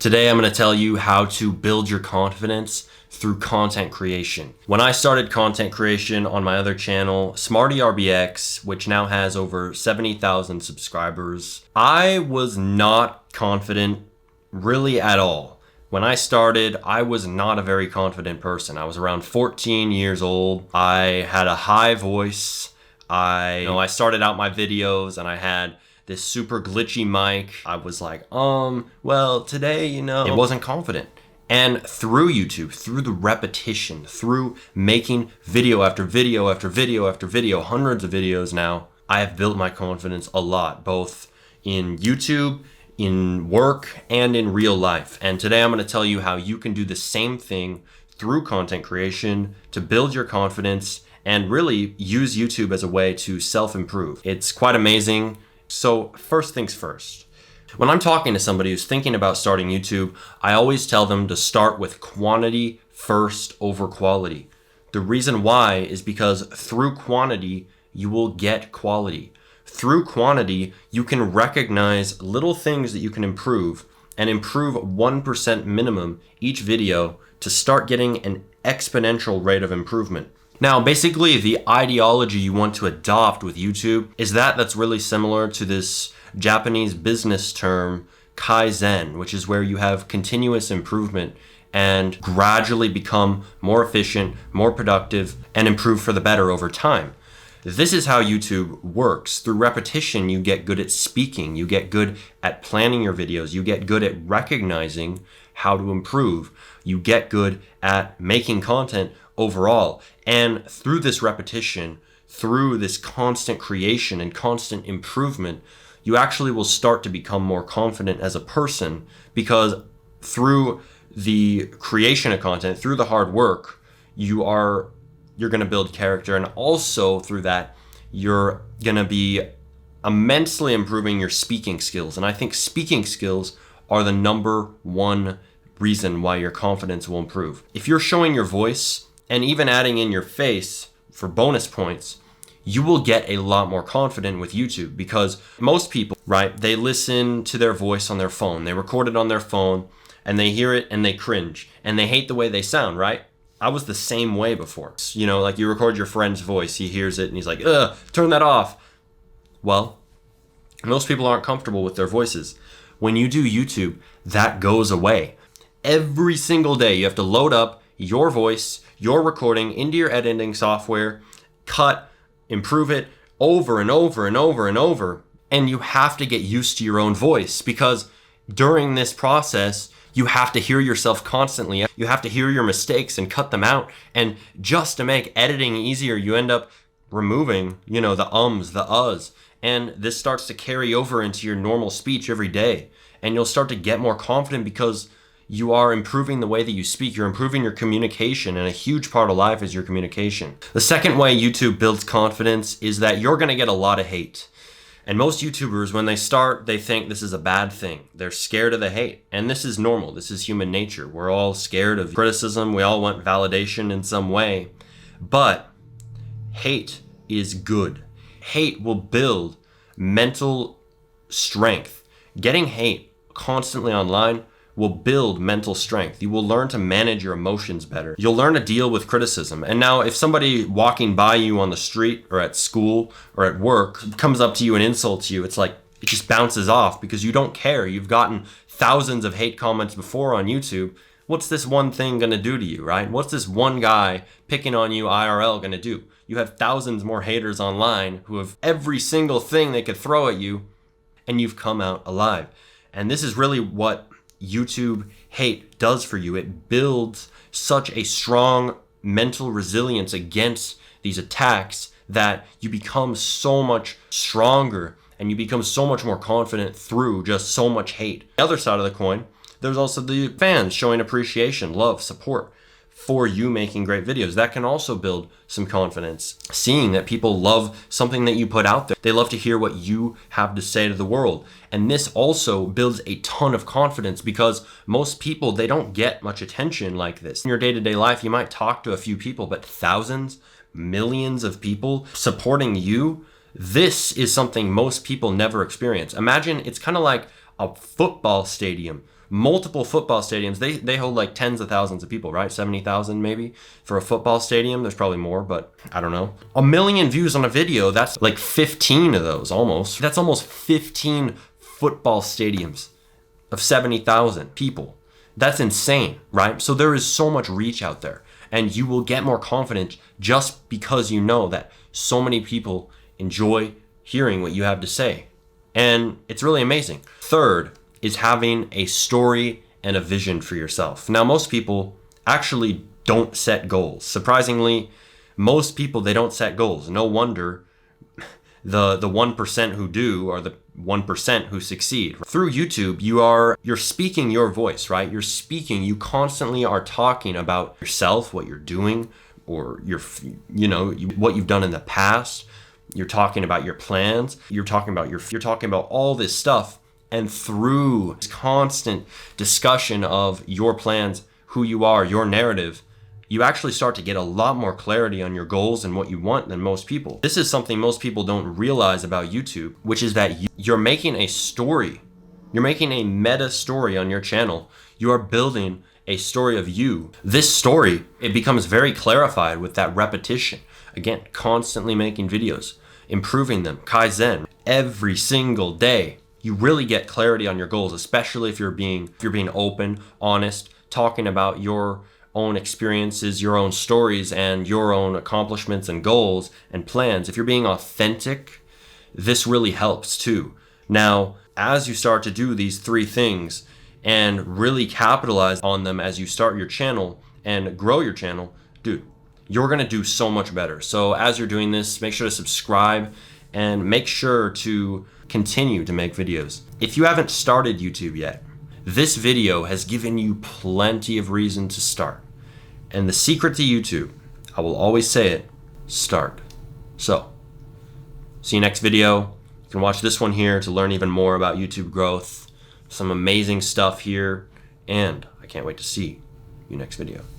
Today I'm going to tell you how to build your confidence through content creation. When I started content creation on my other channel, SmartyRBX, which now has over 70,000 subscribers, I was not confident really at all. When I started, I was not a very confident person. I was around 14 years old. I had a high voice. I started out my videos and I had this super glitchy mic. I was like, well, today, it wasn't confident. And through YouTube, through the repetition, through making video after video after video after video, hundreds of videos now, I have built my confidence a lot, both in YouTube, in work, and in real life. And today I'm going to tell you how you can do the same thing through content creation to build your confidence and really use YouTube as a way to self-improve. It's quite amazing. So first things first, when I'm talking to somebody who's thinking about starting YouTube, I always tell them to start with quantity first over quality. The reason why is because through quantity, you will get quality. Through quantity, you can recognize little things that you can improve and improve 1% minimum each video to start getting an exponential rate of improvement. Now, basically, the ideology you want to adopt with YouTube is that's really similar to this Japanese business term, Kaizen, which is where you have continuous improvement and gradually become more efficient, more productive, and improve for the better over time. This is how YouTube works. Through repetition, you get good at speaking, you get good at planning your videos, you get good at recognizing how to improve, you get good at making content overall. And through this repetition, through this constant creation and constant improvement, you actually will start to become more confident as a person, because through the creation of content, through the hard work, you're going to build character, and also through that, you're going to be immensely improving your speaking skills. And I think speaking skills are the number one reason why your confidence will improve. If you're showing your voice and even adding in your face for bonus points, you will get a lot more confident with YouTube, because most people, right, they listen to their voice on their phone, they record it on their phone, and they hear it and they cringe and they hate the way they sound, right? I was the same way before. Like you record your friend's voice, he hears it and he's like, ugh, turn that off. Well, most people aren't comfortable with their voices. When you do YouTube, that goes away. Every single day, you have to load up your voice, your recording into your editing software, cut, improve it over and over and over and over. And you have to get used to your own voice, because during this process, you have to hear yourself constantly. You have to hear your mistakes and cut them out. And just to make editing easier, you end up removing, the ums, the uhs. And this starts to carry over into your normal speech every day. And you'll start to get more confident because you are improving the way that you speak. You're improving your communication, and a huge part of life is your communication. The second way YouTube builds confidence is that you're going to get a lot of hate. And most YouTubers, when they start, they think this is a bad thing. They're scared of the hate. And this is normal. This is human nature. We're all scared of criticism. We all want validation in some way. But hate is good. Hate will build mental strength. Getting hate constantly online will build mental strength. You will learn to manage your emotions better. You'll learn to deal with criticism. And now if somebody walking by you on the street or at school or at work comes up to you and insults you, it's like it just bounces off because you don't care. You've gotten thousands of hate comments before on YouTube. What's this one thing gonna do to you, right? What's this one guy picking on you IRL gonna do? You have thousands more haters online who have every single thing they could throw at you, and you've come out alive. And this is really what YouTube hate does for you. It builds such a strong mental resilience against these attacks that you become so much stronger and you become so much more confident through just so much hate. The other side of the coin, there's also the fans showing appreciation, love, support for you making great videos. That can also build some confidence. Seeing that people love something that you put out there. They love to hear what you have to say to the world. And this also builds a ton of confidence, because most people, they don't get much attention like this. In your day-to-day life, you might talk to a few people, but thousands, millions of people supporting you, this is something most people never experience. Imagine it's kind of like a football stadium. multiple football stadiums. They hold like tens of thousands of people, right? 70,000 maybe for a football stadium. There's probably more, but I don't know. 1 million views on a video, that's like 15 of those almost. That's almost 15 football stadiums of 70,000 people. That's insane, right? So there is so much reach out there, and you will get more confident just because you know that so many people enjoy hearing what you have to say. And it's really amazing. Third is having a story and a vision for yourself. Now, most people actually don't set goals. Surprisingly, most people, they don't set goals. No wonder the 1% who do are the 1% who succeed. Through YouTube, you're speaking your voice, right? You constantly are talking about yourself, what you're doing, or what you've done in the past. You're talking about your plans. You're talking about all this stuff. And through this constant discussion of your plans, who you are, your narrative, you actually start to get a lot more clarity on your goals and what you want than most people. This is something most people don't realize about YouTube, which is that you're making a story. You're making a meta story on your channel. You are building a story of you. This story, it becomes very clarified with that repetition. Again, constantly making videos, improving them, Kaizen, every single day. You really get clarity on your goals, especially if you're being open, honest, talking about your own experiences, your own stories, and your own accomplishments and goals and plans. If you're being authentic, this really helps too. Now, as you start to do these 3 things and really capitalize on them as you start your channel and grow your channel, dude, you're gonna do so much better. So as you're doing this, make sure to subscribe and make sure to continue to make videos. If you haven't started YouTube yet, this video has given you plenty of reason to start. And the secret to YouTube, I will always say it, start. So, see you next video. You can watch this one here to learn even more about YouTube growth. Some amazing stuff here. And I can't wait to see you next video.